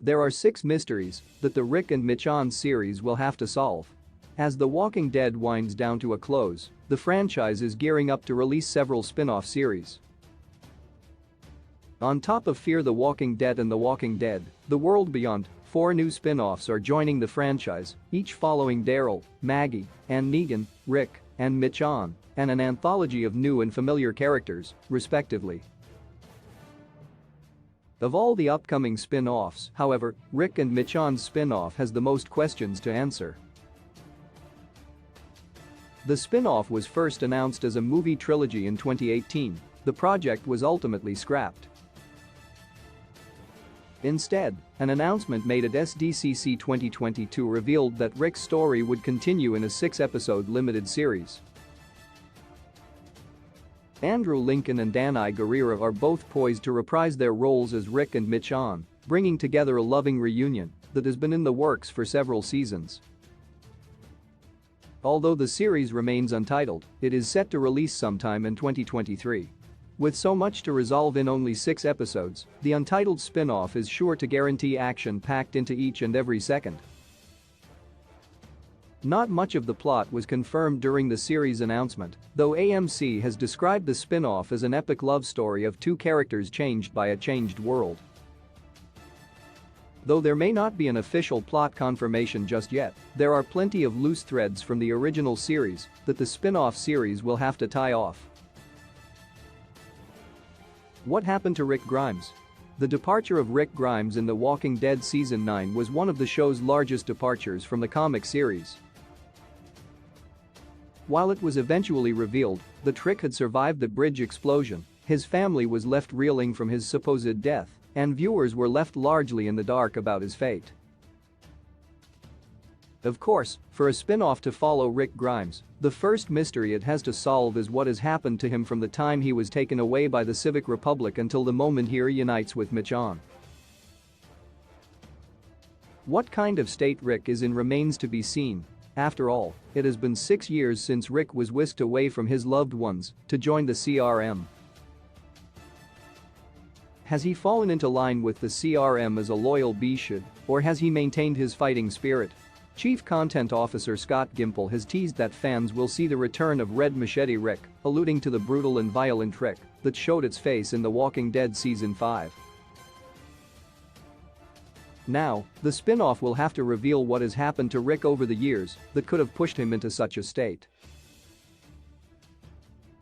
There are 6 mysteries that the Rick and Michonne series will have to solve. As The Walking Dead winds down to a close, the franchise is gearing up to release several spin-off series. On top of Fear the Walking Dead and The Walking Dead, The World Beyond, 4 new spin-offs are joining the franchise, each following Daryl, Maggie, and Negan, Rick, and Michonne, and an anthology of new and familiar characters, respectively. Of all the upcoming spin-offs, however, Rick and Michonne's spin-off has the most questions to answer. The spin-off was first announced as a movie trilogy in 2018. The project was ultimately scrapped. Instead, an announcement made at SDCC 2022 revealed that Rick's story would continue in a 6-episode limited series. Andrew Lincoln and Danai Gurira are both poised to reprise their roles as Rick and Michonne, bringing together a loving reunion that has been in the works for several seasons. Although the series remains untitled, it is set to release sometime in 2023. With so much to resolve in only 6 episodes, the untitled spin-off is sure to guarantee action packed into each and every second. Not much of the plot was confirmed during the series announcement, though AMC has described the spin-off as an epic love story of 2 characters changed by a changed world. Though there may not be an official plot confirmation just yet, there are plenty of loose threads from the original series that the spin-off series will have to tie off. What happened to Rick Grimes? The departure of Rick Grimes in The Walking Dead Season 9 was one of the show's largest departures from the comic series. While it was eventually revealed that Rick had survived the bridge explosion, his family was left reeling from his supposed death, and viewers were left largely in the dark about his fate. Of course, for a spin-off to follow Rick Grimes, the first mystery it has to solve is what has happened to him from the time he was taken away by the Civic Republic until the moment he reunites with Michonne. What kind of state Rick is in remains to be seen. After all, it has been 6 years since Rick was whisked away from his loved ones to join the CRM. Has he fallen into line with the CRM as a loyal bee should, or has he maintained his fighting spirit? Chief Content Officer Scott Gimple has teased that fans will see the return of Red Machete Rick, alluding to the brutal and violent Rick that showed its face in The Walking Dead Season 5. Now, the spin-off will have to reveal what has happened to Rick over the years that could have pushed him into such a state.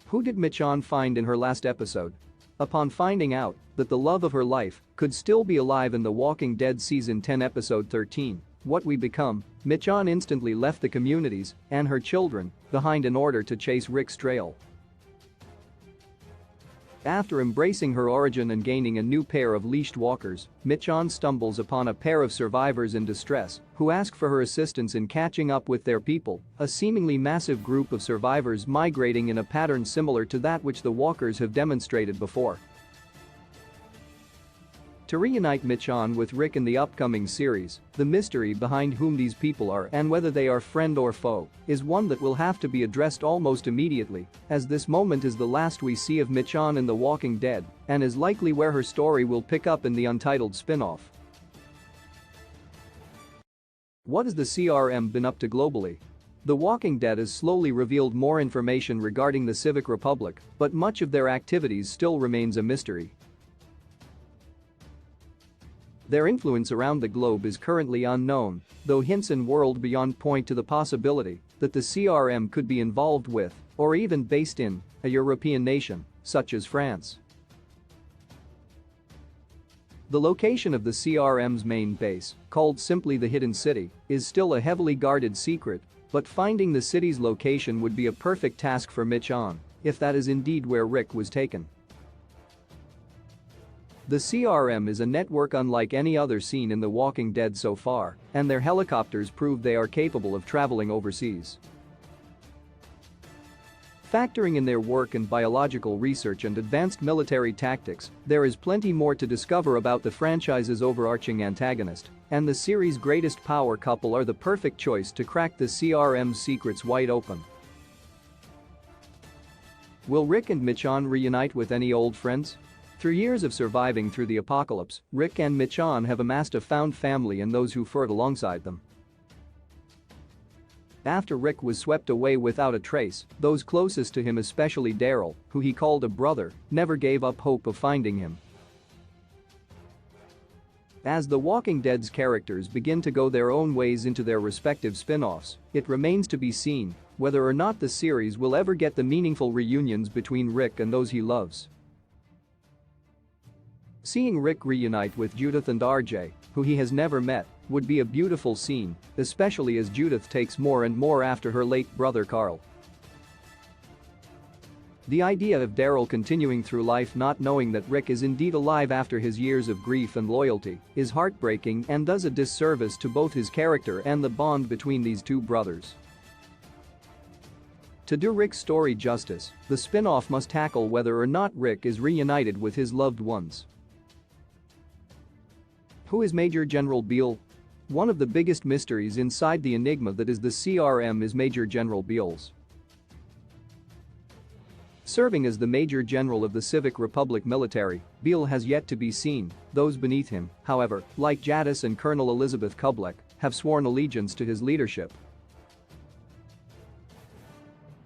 Who did Michonne find in her last episode? Upon finding out that the love of her life could still be alive in The Walking Dead Season 10 Episode 13, What We Become, Michonne instantly left the communities and her children behind in order to chase Rick's trail. After embracing her origin and gaining a new pair of leashed walkers, Michonne stumbles upon a pair of survivors in distress who ask for her assistance in catching up with their people, a seemingly massive group of survivors migrating in a pattern similar to that which the walkers have demonstrated before. To reunite Michonne with Rick in the upcoming series, the mystery behind whom these people are and whether they are friend or foe is one that will have to be addressed almost immediately, as this moment is the last we see of Michonne in The Walking Dead and is likely where her story will pick up in the untitled spin-off. What has the CRM been up to globally? The Walking Dead has slowly revealed more information regarding the Civic Republic, but much of their activities still remains a mystery. Their influence around the globe is currently unknown, though hints in World Beyond point to the possibility that the CRM could be involved with, or even based in, a European nation, such as France. The location of the CRM's main base, called simply the Hidden City, is still a heavily guarded secret, but finding the city's location would be a perfect task for Michonne, if that is indeed where Rick was taken. The CRM is a network unlike any other seen in The Walking Dead so far, and their helicopters prove they are capable of traveling overseas. Factoring in their work in biological research and advanced military tactics, there is plenty more to discover about the franchise's overarching antagonist, and the series' greatest power couple are the perfect choice to crack the CRM's secrets wide open. Will Rick and Michonne reunite with any old friends? Through years of surviving through the apocalypse, Rick and Michonne have amassed a found family and those who fought alongside them. After Rick was swept away without a trace, those closest to him, especially Daryl, who he called a brother, never gave up hope of finding him. As The Walking Dead's characters begin to go their own ways into their respective spin-offs, it remains to be seen whether or not the series will ever get the meaningful reunions between Rick and those he loves. Seeing Rick reunite with Judith and RJ, who he has never met, would be a beautiful scene, especially as Judith takes more and more after her late brother Carl. The idea of Daryl continuing through life not knowing that Rick is indeed alive after his years of grief and loyalty is heartbreaking and does a disservice to both his character and the bond between these two brothers. To do Rick's story justice, the spin-off must tackle whether or not Rick is reunited with his loved ones. Who is Major General Beale? One of the biggest mysteries inside the enigma that is the CRM is Major General Beale's. Serving as the Major General of the Civic Republic military, Beale has yet to be seen. Those beneath him, however, like Jadis and Colonel Elizabeth Kublek, have sworn allegiance to his leadership.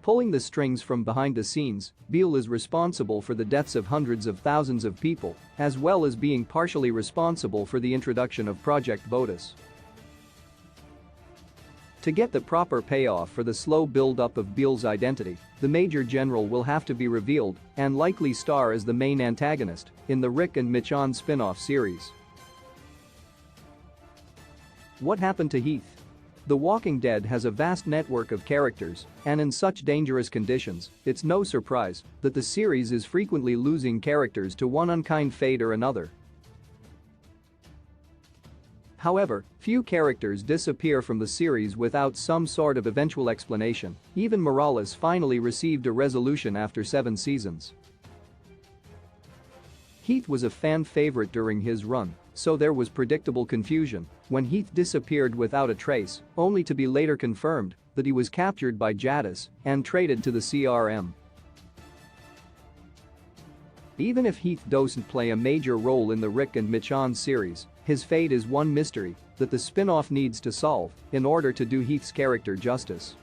Pulling the strings from behind the scenes, Beale is responsible for the deaths of hundreds of thousands of people, as well as being partially responsible for the introduction of Project Botus. To get the proper payoff for the slow build-up of Beale's identity, the Major General will have to be revealed and likely star as the main antagonist in the Rick and Michonne spin-off series. What happened to Heath? The Walking Dead has a vast network of characters, and in such dangerous conditions, it's no surprise that the series is frequently losing characters to one unkind fate or another. However, few characters disappear from the series without some sort of eventual explanation. Even Morales finally received a resolution after 7 seasons. Heath was a fan favorite during his run, so there was predictable confusion when Heath disappeared without a trace, only to be later confirmed that he was captured by Jadis and traded to the CRM. Even if Heath doesn't play a major role in the Rick and Michonne series, his fate is one mystery that the spin-off needs to solve in order to do Heath's character justice.